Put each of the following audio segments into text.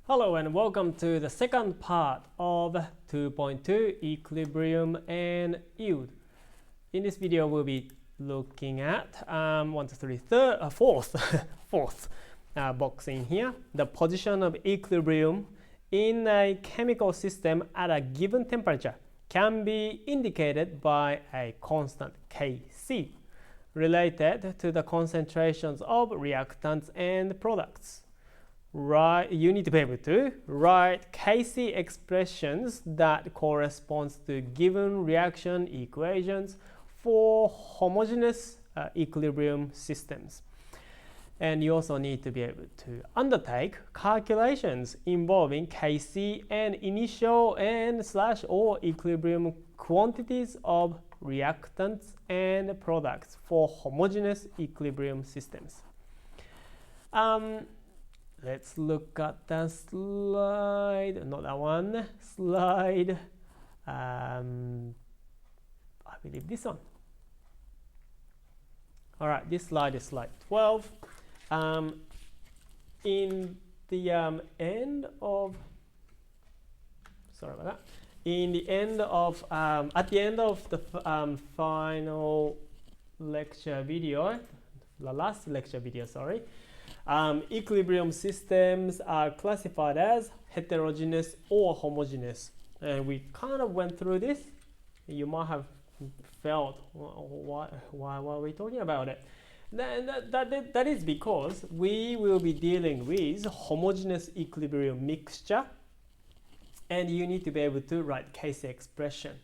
Hello and welcome to the second part of 2.2 Equilibrium and Yield. In this video we'll be looking at fourth box in here. The position of equilibrium in a chemical system at a given temperature can be indicated by a constant Kc related to the concentrations of reactants and products. You need to be able to write Kc expressions that corresponds to given reaction equations for homogeneous equilibrium systems. And you also need to be able to undertake calculations involving Kc and initial and or equilibrium quantities of reactants and products for homogeneous equilibrium systems. Let's look at the slide, not that one, slide, I believe this one. All right, this slide is slide 12. In the end of, sorry about that, in the end of, at the end of the final lecture video, the last lecture video, sorry, equilibrium systems are classified as heterogeneous or homogeneous, and we kind of went through this. You might have felt, why are we talking about it? That is because we will be dealing with homogeneous equilibrium mixture, and you need to be able to write Kc expression.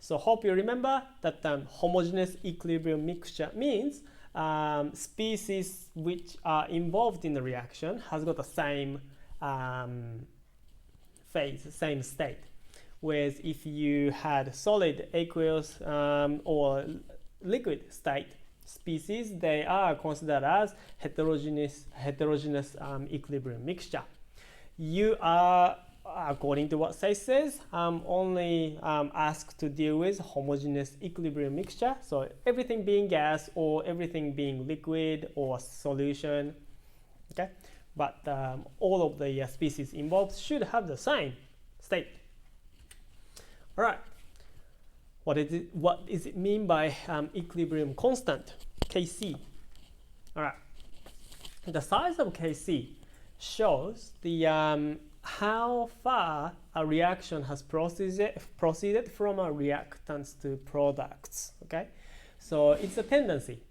So hope you remember that homogeneous equilibrium mixture means species which are involved in the reaction has got the same phase, same state. Whereas if you had solid, aqueous, or liquid state species, they are considered as heterogeneous equilibrium mixture. You are, according to what SACE says, only asked to deal with homogeneous equilibrium mixture. So everything being gas or everything being liquid or solution, okay? But all of the species involved should have the same state. All right. What is it mean by equilibrium constant, Kc? All right. The size of Kc shows the how far a reaction has proceeded from a reactants to products. Okay, so it's a tendency.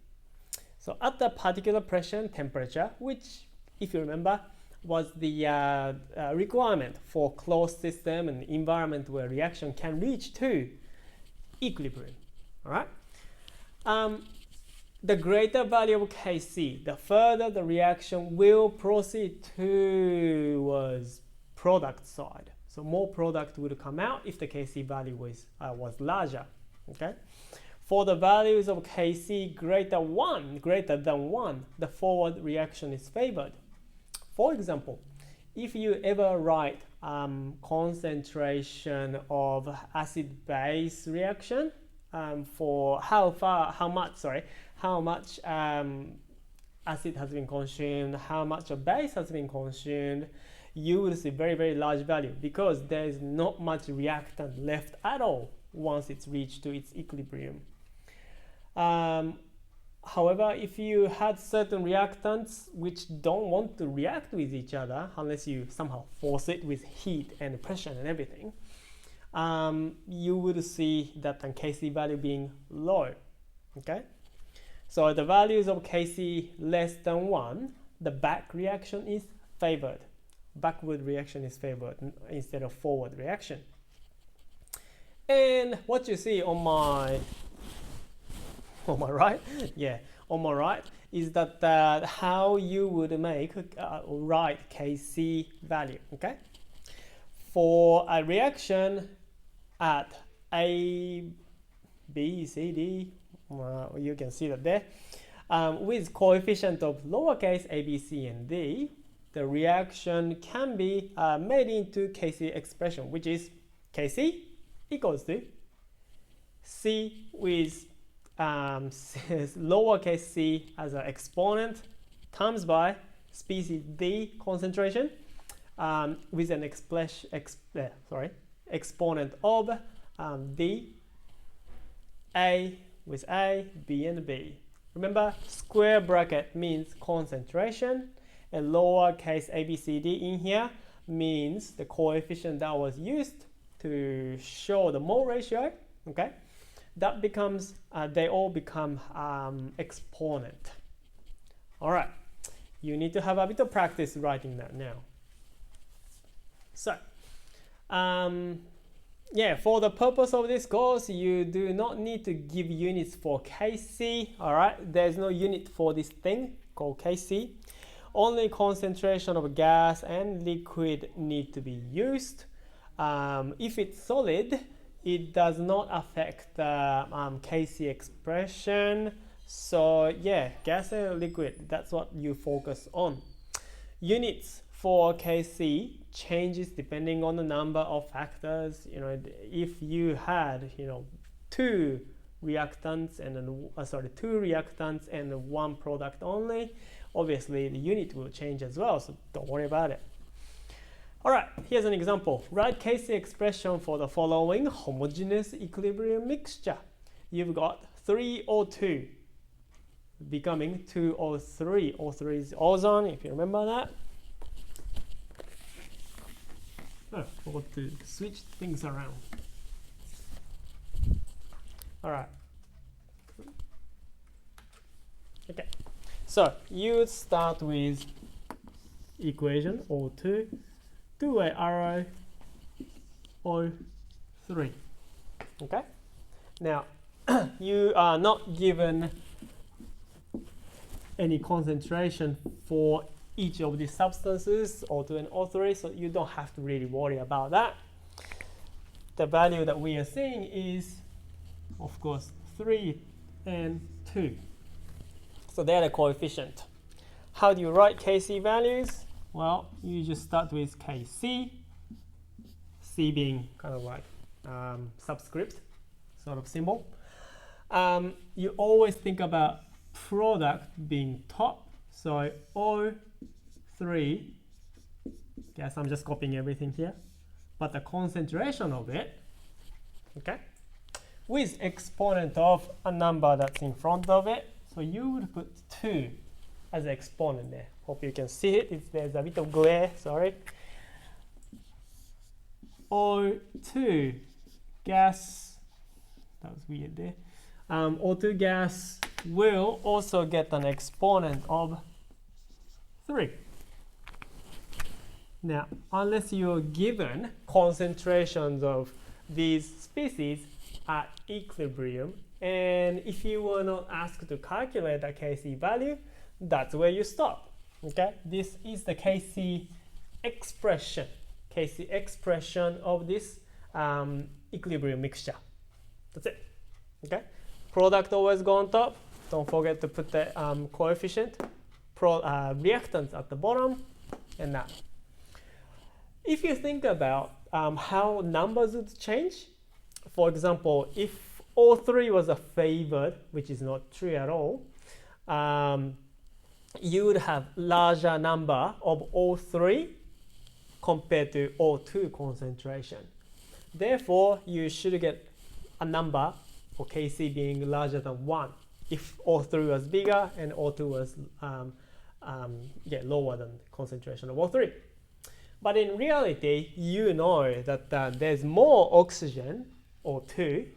So at the particular pressure and temperature, which, if you remember, was the requirement for closed system and environment where reaction can reach to equilibrium. All right. The greater value of Kc, the further the reaction will proceed towards product side. So more product would come out if the Kc value was larger. Okay. For the values of Kc greater than 1, the forward reaction is favored. For example, if you ever write concentration of acid-base reaction for how much acid has been consumed, how much of base has been consumed, you will see very, very large value because there is not much reactant left at all once it's reached to its equilibrium. However, if you had certain reactants which don't want to react with each other unless you somehow force it with heat and pressure and everything, you would see that Kc value being low. Okay, so the values of Kc less than 1, the back reaction is favored. Backward reaction is favored instead of forward reaction. And what you see on my right, yeah, on my right is that how you would make write Kc value. Okay, for a reaction at A, B, C, D, you can see that there, with coefficient of lowercase a, b, c, and d, the reaction can be made into Kc expression, which is Kc equals to C with lowercase c as an exponent times by species D concentration with an exponent of D, A with A, B and B. Remember, square bracket means concentration, and lowercase a, b, c, d in here means the coefficient that was used to show the mole ratio. Okay, that becomes they all become exponent. All right, you need to have a bit of practice writing that now. So, yeah, for the purpose of this course, you do not need to give units for Kc. All right, there's no unit for this thing called Kc. Only concentration of gas and liquid need to be used. If it's solid, it does not affect the Kc expression. So yeah, gas and liquid, that's what you focus on. Units for Kc changes depending on the number of factors. You know, if you had, you know, two reactants and one product only, obviously the unit will change as well, so don't worry about it. All right, here's an example. Write Kc expression for the following homogeneous equilibrium mixture. You've got 3O2 becoming 2O3. O3 is ozone, if you remember that. Oh, forgot to switch things around. All right. Okay. So you start with equation O2, two-way arrow, O3. Okay. Now you are not given any concentration for each of these substances, O2 and O3, so you don't have to really worry about that. The value that we are seeing is, of course, 3 and 2. So they're the coefficient. How do you write Kc values? Well, you just start with Kc, C being kind of like subscript sort of symbol. You always think about product being top. So O3, guess I'm just copying everything here, but the concentration of it, okay, with exponent of a number that's in front of it. So you would put 2 as an exponent there. Hope you can see it. If there's a bit of glare, sorry. O2 gas, that was weird there. O2 gas will also get an exponent of 3. Now, unless you're given concentrations of these species at equilibrium, and if you were not asked to calculate the Kc value, that's where you stop. Okay, this is the Kc expression of this equilibrium mixture. That's it. Okay, product always go on top. Don't forget to put the coefficient, reactants at the bottom, and that. If you think about how numbers would change, for example, if O3 was a favored, which is not true at all, you would have larger number of O3 compared to O2 concentration. Therefore, you should get a number for Kc being larger than 1 if O3 was bigger and O2 was lower than concentration of O3. But in reality, you know that there's more oxygen, O2,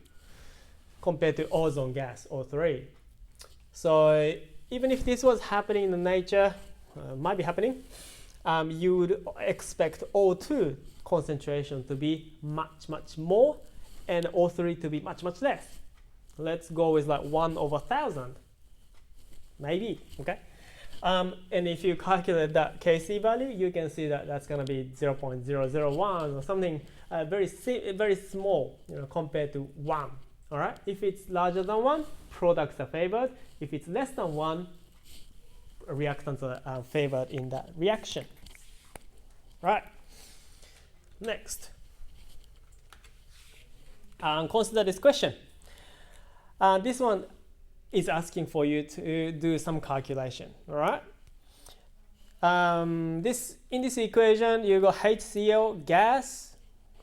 compared to ozone gas, O3. So even if this was happening in nature, might be happening, you would expect O2 concentration to be much, much more and O3 to be much, much less. Let's go with like 1 over 1,000, maybe, okay? And if you calculate that Kc value, you can see that that's going to be 0.001 or something very small, you know, compared to 1. All right. If it's larger than 1, products are favored. If it's less than 1, reactants are favored in that reaction. All right. Next, consider this question. This one is asking for you to do some calculation. All right. in this equation, you got HCl gas,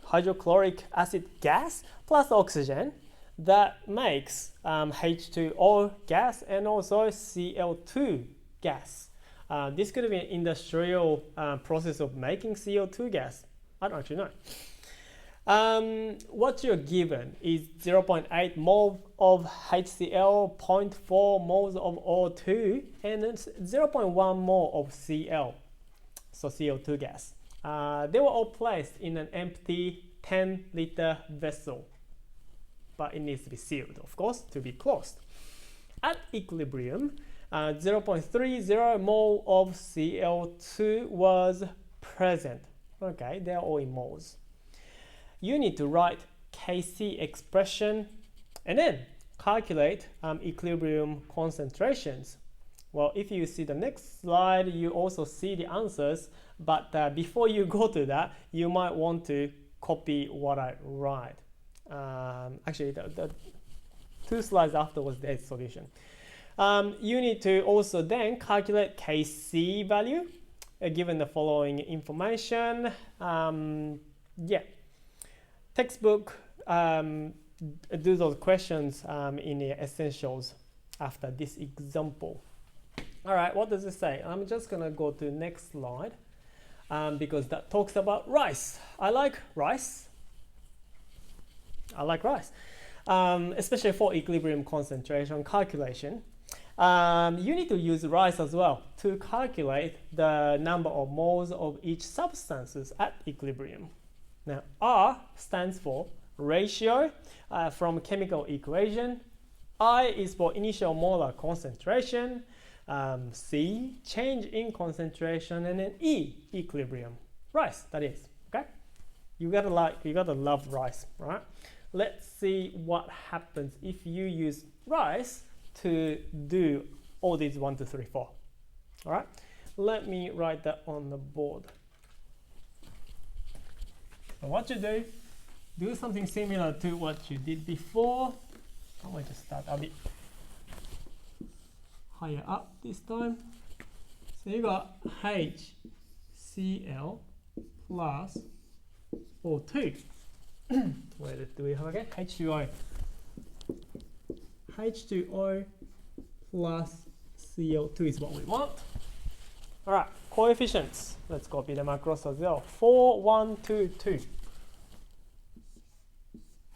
hydrochloric acid gas, plus oxygen. That makes H2O gas and also Cl2 gas. This could be an industrial process of making CO2 gas. I don't actually know. What you're given is 0.8 mole of HCl, 0.4 moles of O2, and 0.1 mole of Cl, so CO2 gas. They were all placed in an empty 10-liter vessel, but it needs to be sealed, of course, to be closed. At equilibrium, 0.30 mole of Cl2 was present. Okay, they're all in moles. You need to write Kc expression and then calculate equilibrium concentrations. Well, if you see the next slide, you also see the answers, but before you go to that, you might want to copy what I write. Actually, the 2 slides after was the solution. You need to also then calculate Kc value given the following information. Textbook do those questions in the essentials after this example. All right, what does it say? I'm just gonna go to the next slide because that talks about rice. I like rice, especially for equilibrium concentration calculation. You need to use rice as well to calculate the number of moles of each substances at equilibrium. Now, R stands for ratio from chemical equation. I is for initial molar concentration. C, change in concentration, and then E, equilibrium. Rice, that is. Okay, you gotta love rice, right? Let's see what happens if you use rice to do all these 1, 2, 3, 4. All right, let me write that on the board. So what you do something similar to what you did before. I'm going to start a bit higher up this time. So you got HCl plus O2. Where do we have again? H2O. H2O plus CO2 is what we want. All right, coefficients. Let's copy them across as well. 4, 1, 2, 2.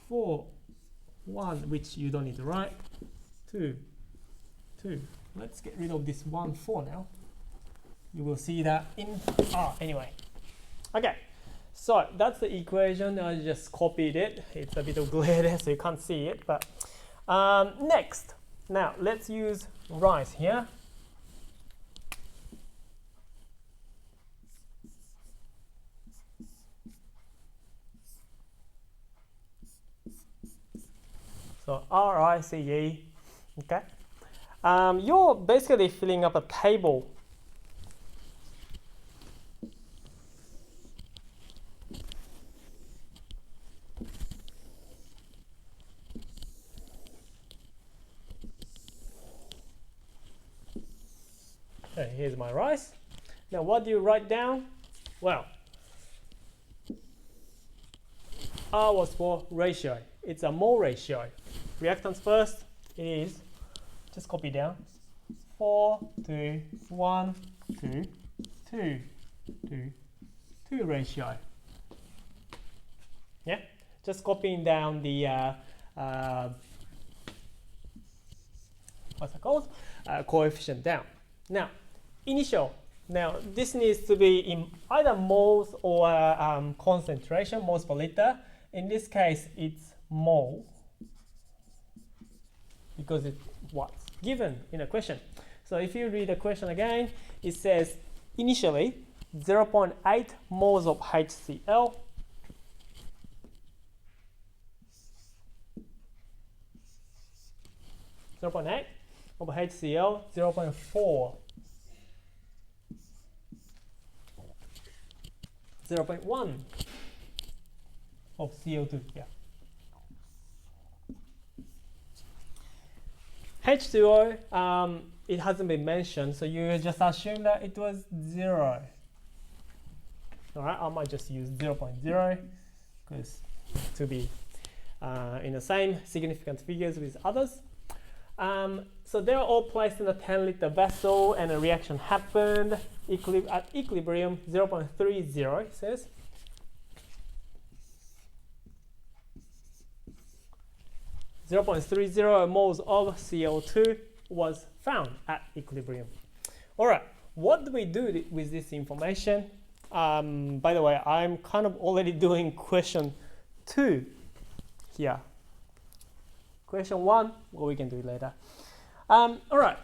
4, 1, which you don't need to write. 2, 2. Let's get rid of this 1, 4 now. You will see that in anyway. Okay, so that's the equation. I just copied it. It's a bit of glare there, so you can't see it. But next, now let's use rice here. So RICE, okay. You're basically filling up a table. Okay, here's my rice. Now what do you write down? Well, R was for ratio. It's a mole ratio. Reactants first is, just copy down, 4 to 1 to 2 to 2 ratio. Yeah, just copying down the what's it called? Coefficient down. Now, initial. Now, this needs to be in either moles or concentration, moles per liter. In this case, it's mole, because it's what's given in a question. So if you read the question again, it says initially 0.8 moles of HCl, of HCl, 0.4, 0.1 of CO2. Yeah. H2O, it hasn't been mentioned, so you just assume that it was 0. All right, I might just use 0.0 because to be in the same significant figures with others. So they were all placed in a 10-liter vessel, and a reaction happened at equilibrium 0.30, it says. .30 moles of CO2 was found at equilibrium. All right, what do we do with this information? By the way, I'm kind of already doing question 2 here. Question 1, well, we can do it later. All right,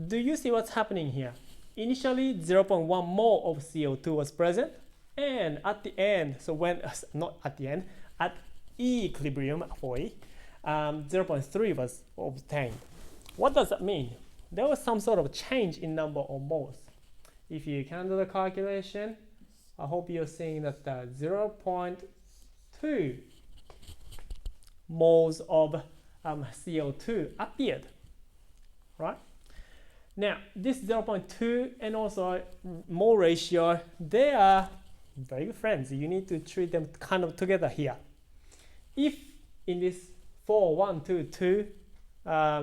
do you see what's happening here? Initially, 0.1 mole of CO2 was present, and at the end, so when, not at the end, at equilibrium, 0.3 was obtained. What does that mean? There was some sort of change in number of moles. If you can do the calculation, I hope you're seeing that 0.2 moles of CO2 appeared, right? Now, this 0.2 and also mole ratio, they are very good friends. You need to treat them kind of together here. If in this 4:1:2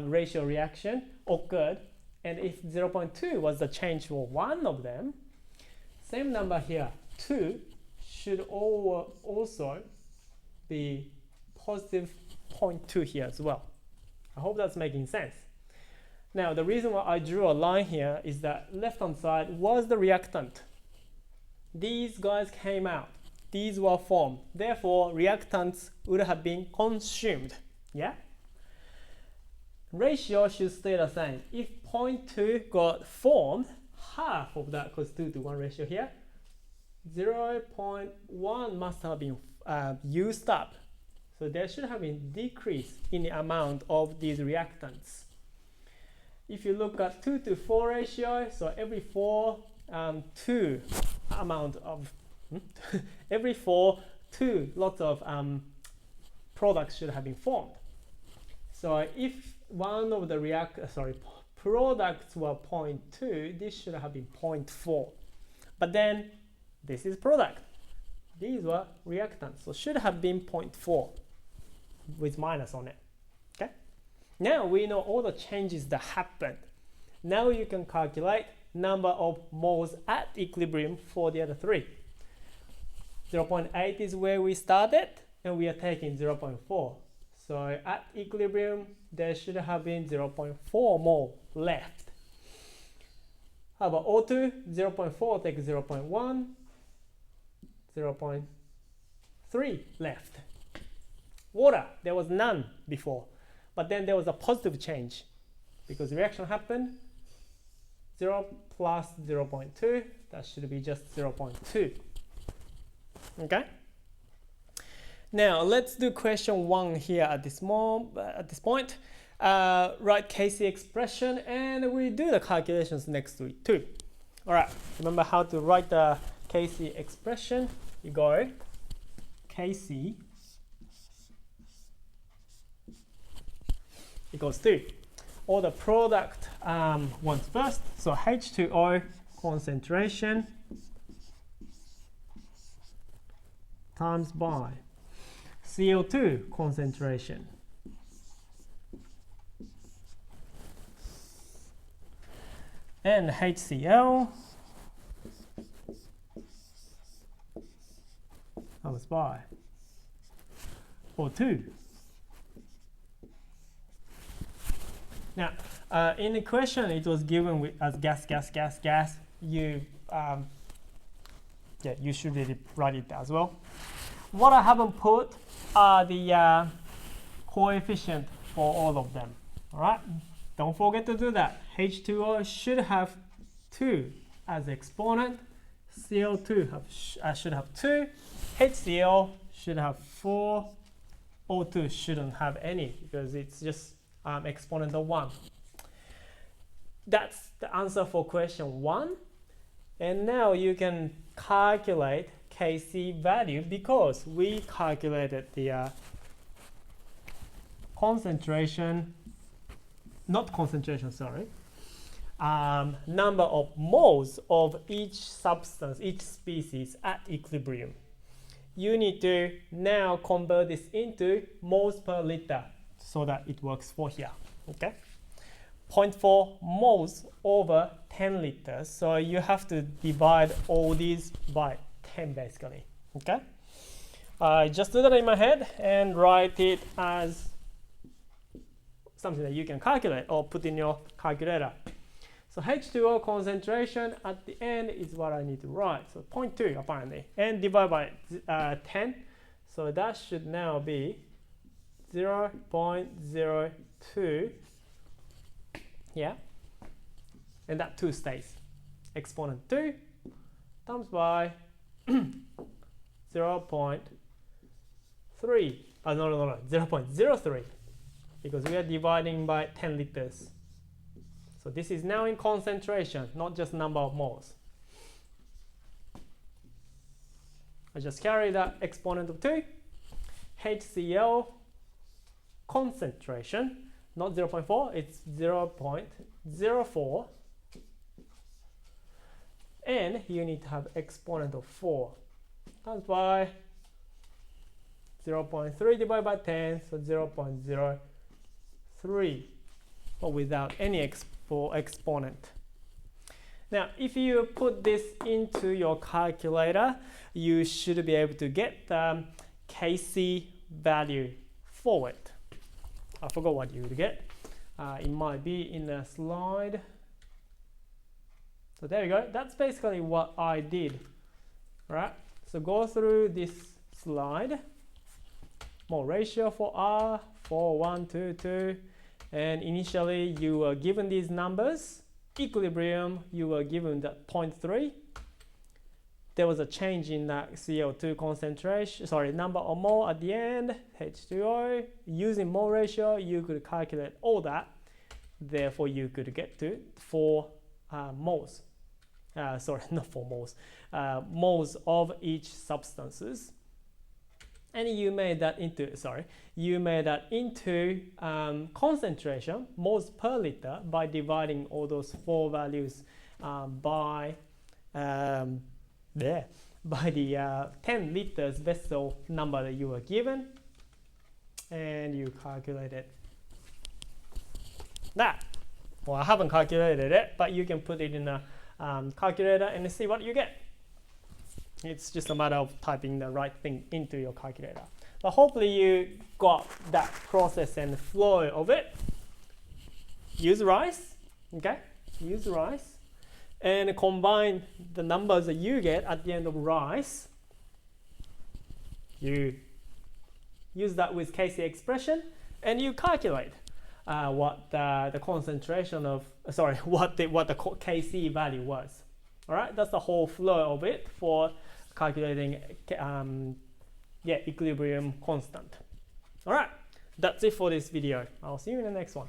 ratio reaction occurred, and if 0.2 was the change for one of them, same number here, 2, should also be positive 0.2 here as well. I hope that's making sense. Now, the reason why I drew a line here is that left-hand side was the reactant. These guys came out. These were formed. Therefore, reactants would have been consumed. Yeah? Ratio should stay the same. If 0.2 got formed, half of that, because 2:1 ratio here, 0.1 must have been used up. So there should have been decrease in the amount of these reactants. If you look at 2:4 ratio, so every 4, 2 amount of every 4, 2 lots of products should have been formed. So if one of the products were 0.2, this should have been 0.4. But then this is product. These were reactants, so should have been 0.4 with minus on it. Okay. Now we know all the changes that happened. Now you can calculate number of moles at equilibrium for the other 3. 0.8 is where we started, and we are taking 0.4. So at equilibrium, there should have been 0.4 mole left. How about O2? 0.4 take 0.1, 0.3 left. Water, there was none before, but then there was a positive change because the reaction happened. 0 plus 0.2, that should be just 0.2. Okay. Now let's do question 1 here at this point. Write Kc expression, and we do the calculations next week too. All right. Remember how to write the Kc expression? You go Kc equals to all the product ones first. So H2O concentration times by CO2 concentration and HCl times by O2. Now, in the question, it was given as gas. You should really write it as well. What I haven't put are the coefficient for all of them. All right, don't forget to do that. H2O should have 2 as exponent. CO2 should have 2. HCl should have 4. O2 shouldn't have any because it's just exponent of 1. That's the answer for question 1. And now you can calculate Kc value because we calculated the concentration, not concentration, sorry. number of moles of each substance, each species at equilibrium. You need to now convert this into moles per liter so that it works for here. Okay, 0.4 moles over 10 liters. So you have to divide all these by 10 basically. Okay, just do that in my head and write it as something that you can calculate or put in your calculator. So H2O concentration at the end is what I need to write. So 0.2 apparently, and divide by 10. So that should now be 0.02. Yeah, and that 2 stays. Exponent 2 times by 0.3. 0.03, because we are dividing by 10 liters. So this is now in concentration, not just number of moles. I just carry that exponent of 2. HCl concentration, not 0.4, it's 0.04. And you need to have exponent of 4 times by 0.3 divided by 10, so 0.03, but without any exponent. Now, if you put this into your calculator, you should be able to get the Kc value for it. I forgot what you would get. It might be in a slide. So there you go. That's basically what I did. All right. So go through this slide. Mole ratio for R, 4, 1, 2, 2. And initially you were given these numbers. Equilibrium, you were given that 0.3. There was a change in that CO2 concentration, number of mole at the end, H2O. Using mole ratio, you could calculate all that. Therefore, you could get to 4 moles. Not 4 moles. Moles of each substances. And you made that into, concentration, moles per liter, by dividing all those 4 values by the 10 liters vessel number that you were given, and you calculated that. Well, I haven't calculated it, but you can put it in a calculator and see what you get. It's just a matter of typing the right thing into your calculator. But hopefully you got that process and flow of it. Use rice, okay? Use rice. And combine the numbers that you get at the end of rice. You use that with Kc expression, and you calculate what the concentration of, what the Kc value was. All right, that's the whole flow of it for calculating equilibrium constant. All right, that's it for this video. I'll see you in the next one.